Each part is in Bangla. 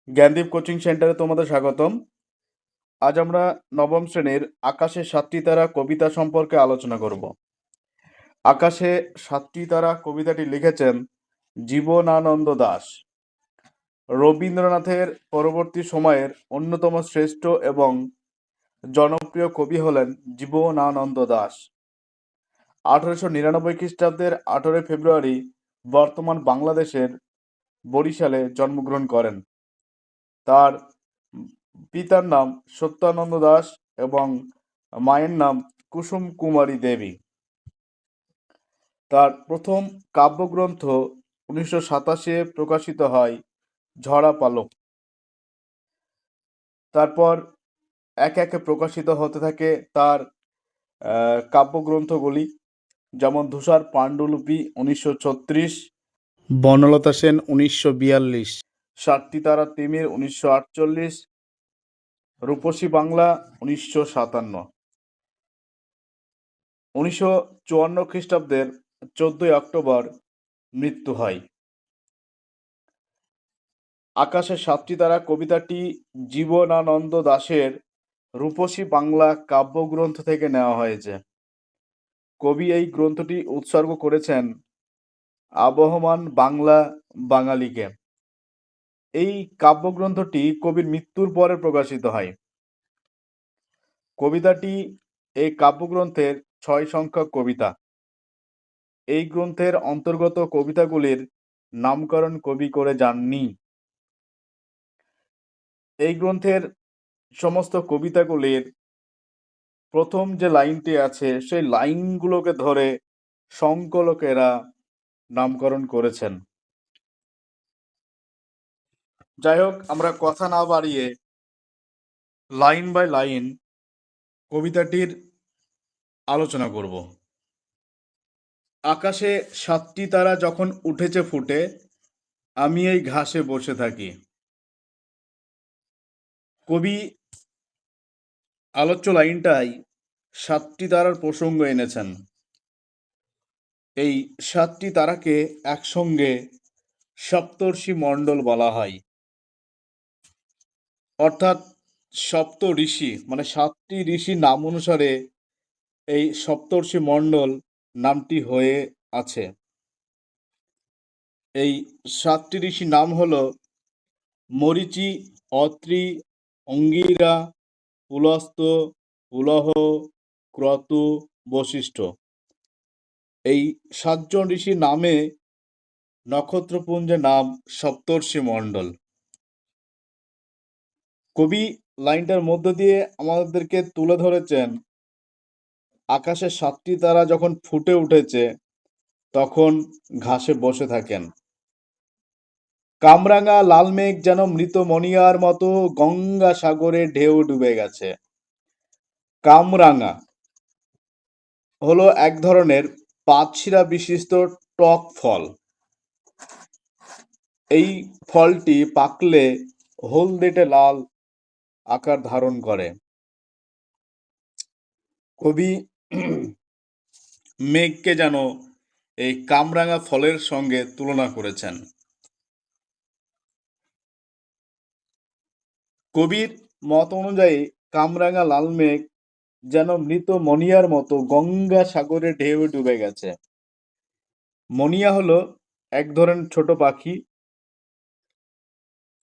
জ্ঞানদীপ কোচিং সেন্টারে তোমাদের স্বাগতম। আজ আমরা নবম শ্রেণীর আকাশে সাতটি তারা কবিতা সম্পর্কে আলোচনা করব। আকাশে সাতটি তারা কবিতাটি লিখেছেন জীবনানন্দ দাশ। রবীন্দ্রনাথের পরবর্তী সময়ের অন্যতম শ্রেষ্ঠ এবং জনপ্রিয় কবি হলেন জীবনানন্দ দাশ। 1899 খ্রিস্টাব্দের 18 ফেব্রুয়ারি বর্তমান বাংলাদেশের বরিশালে জন্মগ্রহণ করেন। তার পিতার নাম সত্যানন্দ দাশ এবং মায়ের নাম কুসুম কুমারী দেবী। তার প্রথম কাব্যগ্রন্থ 1987 প্রকাশিত হয় ঝরা পালক। তারপর একে একে প্রকাশিত হতে থাকে তার কাব্যগ্রন্থগুলি, যেমন ধূসর পাণ্ডুলিপি 1936, বনলতা সেন 1942, সাতটি তারা তিমির 1948, রূপসী বাংলা 1957। 1954 খ্রিস্টাব্দের 14 অক্টোবর মৃত্যু হয়। আকাশের সাতটি তারা কবিতাটি জীবনানন্দ দাশের রূপসী বাংলা কাব্যগ্রন্থ থেকে নেওয়া হয়েছে। কবি এই গ্রন্থটি উৎসর্গ করেছেন আবহমান বাংলা বাঙালিকে। এই কাব্যগ্রন্থটি কবির মৃত্যুর পরে প্রকাশিত হয়। কবিতাটি এই কাব্যগ্রন্থের 6 সংখ্যক কবিতা। এই গ্রন্থের অন্তর্গত কবিতাগুলির নামকরণ কবি করে যাননি। এই গ্রন্থের সমস্ত কবিতাগুলির প্রথম যে লাইনটি আছে সেই লাইনগুলোকে ধরে সংকলকেরা নামকরণ করেছেন। যাই হোক, আমরা কথা না বাড়িয়ে লাইন বাই লাইন কবিতাটির আলোচনা করব। আকাশে সাতটি তারা যখন উঠেছে ফুটে, আমি এই ঘাসে বসে থাকি। কবি আলোচ্য লাইনটাই সাতটি তারার প্রসঙ্গ এনেছেন। এই সাতটি তারাকে একসঙ্গে সপ্তর্ষি মণ্ডল বলা হয়, অর্থাৎ সপ্ত ঋষি, মানে সাতটি ঋষি নাম অনুসারে এই সপ্তর্ষি মণ্ডল নামটি হয়ে আছে। এই সাতটি ঋষি নাম হলো মরীচি, অত্রি, অঙ্গিরা, পুলস্ত, পুলহ, ক্রতু, বশিষ্ঠ। এই সাতজন ঋষি নামে নক্ষত্রপুঞ্জের নাম সপ্তর্ষি মণ্ডল। কবি লাইনটার মধ্য দিয়ে আমাদেরকে তুলে ধরেছেন আকাশে সাতটি তারা যখন ফুটে উঠেছে তখন ঘাসে বসে থাকেন। কামরাঙা লাল মেঘ যেন মৃত মণিয়ার মতো গঙ্গা সাগরে ঢেউ ডুবে গেছে। কামরাঙা হলো এক ধরনের পাতশিরা বিশিষ্ট টক ফল। এই ফলটি পাকলে হলদেটে লাল আকার ধারণ করে। কবি মেঘকে যেন এই কামরাঙা ফলের সঙ্গে তুলনা করেছেন। কবির মত অনুযায়ী কামরাঙা লাল মেঘ যেন মৃত মনিয়ার মতো গঙ্গা সাগরে ঢেউ ডুবে গেছে। মনিয়া হলো এক ধরনের ছোট পাখি।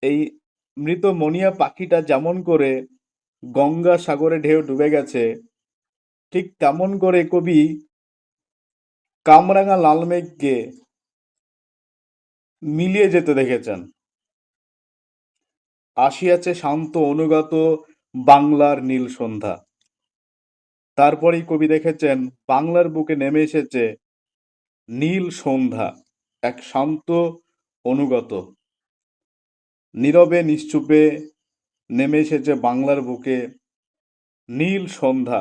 এই মৃত মনিয়া পাখিটা যেমন করে গঙ্গা সাগরে ঢেউ ডুবে গেছে, ঠিক তেমন করে কবি কামরাঙা লাল মেঘকে মিলিয়ে যেতে দেখেছেন। আসিয়াছে শান্ত অনুগত বাংলার নীল সন্ধ্যা। তারপরেই কবি দেখেছেন বাংলার বুকে নেমে এসেছে নীল সন্ধ্যা, এক শান্ত অনুগত, নীরবে নিশ্চুপে নেমে এসেছে বাংলার বুকে নীল সন্ধ্যা।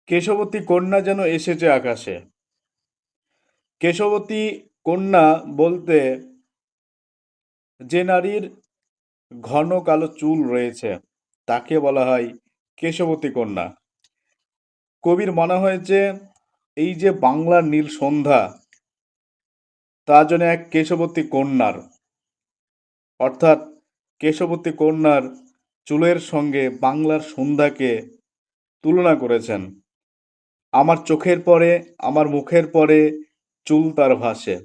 কেশবতী কন্যা যেন এসেছে আকাশে। কেশবতী কন্যা বলতে যে নারীর ঘন কালো চুল রয়েছে তাকে বলা হয় কেশবতী কন্যা। কবির মনে হয়েছে এই যে বাংলার নীল সন্ধ্যা তা যেন এক কেশবতী কন্যার, অর্থাৎ কেশবতী কন্যার চুলের সঙ্গে বাংলার সন্ধ্যাকে তুলনা করেছেন। আমার চোখের পরে, আমার মুখের পরে চুল তার ভাসে।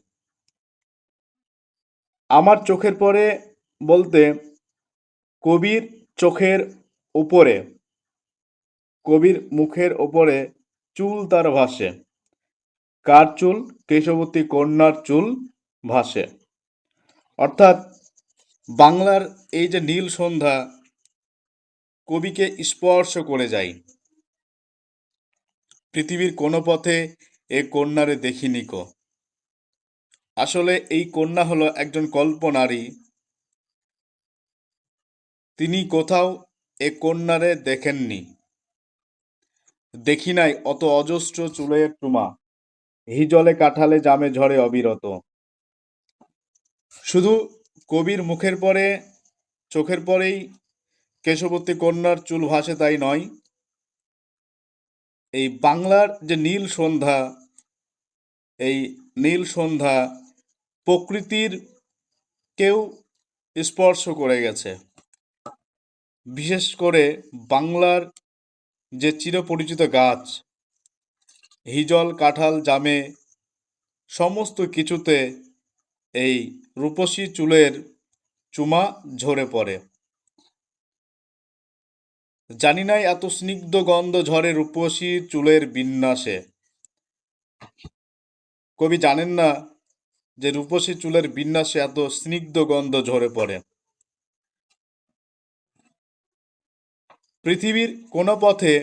আমার চোখের পরে বলতে কবির চোখের উপরে, কবির মুখের ওপরে চুল তার ভাসে। কার চুল? কেশবতী কন্যার চুল ভাসে। অর্থাৎ বাংলার এই যে নীল সন্ধ্যা কবিকে স্পর্শ করে যায়। পৃথিবীর কোনো পথে এ কন্যারে দেখিনি কো। আসলে এই কন্যা হলো একজন কল্পনারী। তিনি কোথাও এ কন্যারে দেখেননি। দেখি নাই অত অজস্র চুলের টুমা, হিজলে কাঠালে জামে ঝরে অবিরত। শুধু কবির মুখের পরে, চোখের পরেই কেশবতী কন্যার চুল ভাসে তাই নয়, এই বাংলার যে নীল সন্ধ্যা, এই নীল সন্ধ্যা প্রকৃতির কেউ স্পর্শ করে গেছে। বিশেষ করে বাংলার যে চিরপরিচিত গাছ হিজল, কাঁঠাল, জামে সমস্ত কিছুতে এই রূপসী চুলের চুমা ঝরে পড়ে। জানি নাই এত স্নিগ্ধ গন্ধ ঝরে রূপসী চুলের বিন্যাসে। কবি জানেন না যে রূপসী চুলের বিন্যাসে এত স্নিগ্ধ গন্ধ ঝরে পড়ে। পৃথিবীর কোনো পথে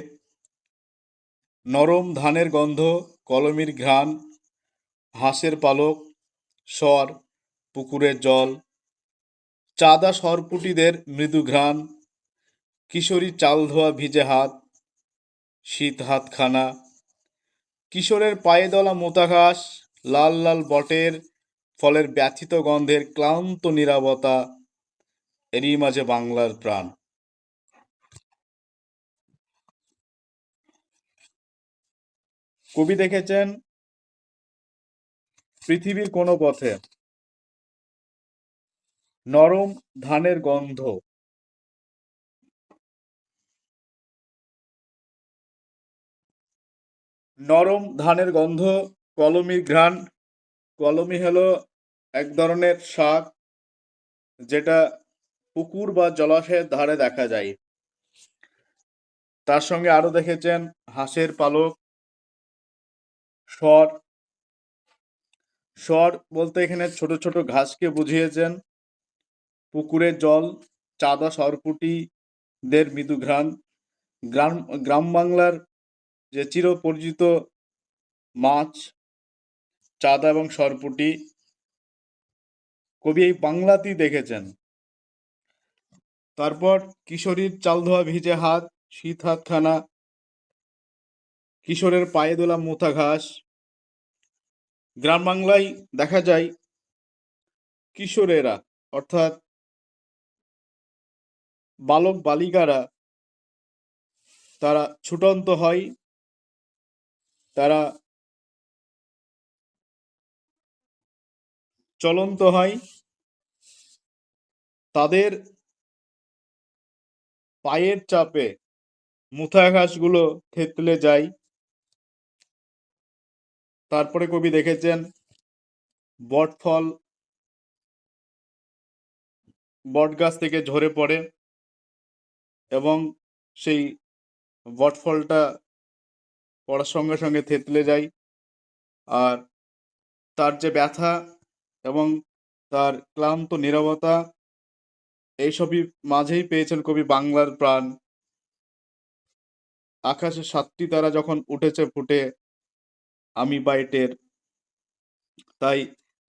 নরম ধানের গন্ধ, কলমির ঘ্রাণ, হাঁসের পালক, স্বর, পুকুরের জল, চাঁদা সরপুটিদের মৃদু ঘ্রাণ, কিশোরী চাল ধোয়া ভিজে হাত, শীত হাতখানা, কিশোরের পায়ে দলা মোতা ঘাস, লাল লাল বটের ফলের ব্যথিত গন্ধের ক্লান্ত নীরবতা, এরই মাঝে বাংলার প্রাণ। কবি দেখেছেন পৃথিবীর কোনো পথে নরম ধানের গন্ধ, নরম ধানের গন্ধ, কলমির ঘ্রাণ। কলমি হলো এক ধরনের শাক যেটা পুকুর বা জলাশয়ের ধারে দেখা যায়। তার সঙ্গে আরো দেখেছেন হাঁসের পালক, স্বর। স্বর বলতে এখানে ছোট ছোট ঘাসকে বুঝিয়েছেন। পুকুরের জল, চাঁদা সরপুটিদের মৃদু ঘ্রাণ। গ্রাম গ্রাম বাংলার যে চিরপরিচিত মাছ চাঁদা এবং সরপুটি, কবি এই বাংলাতেই দেখেছেন। তারপর কিশোরীর চাল ধোয়া ভিজে হাত, শীত হাতখানা, কিশোরের পায়ে দোলা মোথা ঘাস। গ্রাম বাংলায় দেখা যায় কিশোরেরা, অর্থাৎ বালক বালিকারা, তারা ছুটন্ত হয়, তারা চলন্ত হয়, তাদের পায়ের চাপে মুথা ঘাসগুলো থেতলে যায়। তারপরে কবি দেখেছেন বটফল বট গাছ থেকে ঝরে পড়ে এবং সেই বটফলটা পড়ার সঙ্গে সঙ্গে থেতলে যায়। আর তার যে ব্যথা এবং তার ক্লান্ত নীরবতা, এইসবই মাঝেই পেয়েছেন কবি বাংলার প্রাণ। আকাশে ৭টি তারা যখন উঠেছে ফুটে, আমি পাই টের। তাই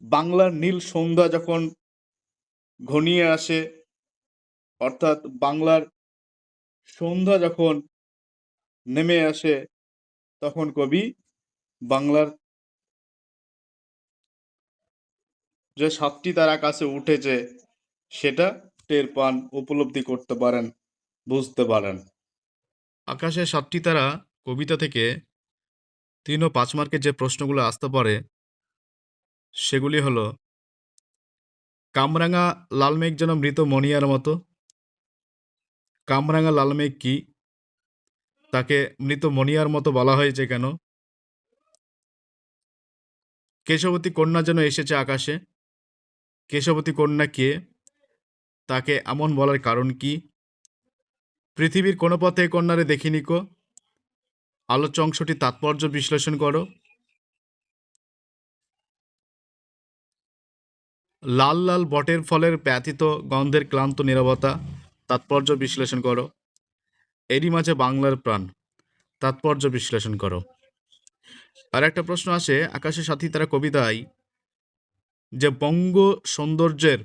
বাংলার নীল সন্ধ্যা যখন ঘনিয়ে আসে, অর্থাৎ বাংলার সন্ধ্যা যখন নেমে আসে, তখন কবি বাংলার যে ৭টি তারা আকাশে উঠেছে সেটা টের পান, উপলব্ধি করতে পারেন, বুঝতে পারেন। আকাশে ৭টি তারা কবিতা থেকে 3 ও 5 মার্কের যে প্রশ্নগুলো আসতে পারে সেগুলি হলো, কামরাঙা লাল মেঘ যেন মৃত মণিয়ার মতো। কামরাঙা লাল মেঘ কি? তাকে মৃত মণিয়ার মতো বলা হয়েছে কেন? কেশবতী কন্যা যেন এসেছে আকাশে। কেশবতী কন্যা কে? তাকে এমন বলার কারণ কি? পৃথিবীর কোন পথে এ কন্যারে দেখিনি কো। আলোচ্য অংশটি তাৎপর্য বিশ্লেষণ করো। লাল লাল বটের ফলের ব্যথিত গন্ধের ক্লান্ত নীরবতা, তাৎপর্য বিশ্লেষণ করো। এরই মাঝে বাংলার প্রাণ, তাৎপর্য বিশ্লেষণ করো। আর একটা প্রশ্ন আসে, আকাশে সাথী তারা কবিতায় যে বঙ্গ সৌন্দর্যের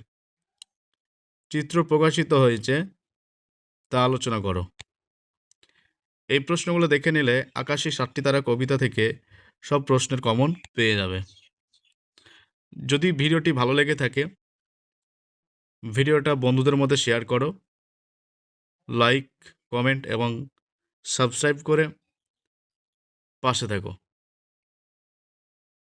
চিত্র প্রকাশিত হয়েছে তা আলোচনা করো। এই প্রশ্নগুলো দেখে নিলে আকাশে সাতটি তারা কবিতা থেকে সব প্রশ্নের কমন পেয়ে যাবে। যদি ভিডিওটি ভালো লেগে থাকে, ভিডিওটা বন্ধুদের মধ্যে শেয়ার করো, লাইক, কমেন্ট এবং সাবস্ক্রাইব করে পাশে থাকো।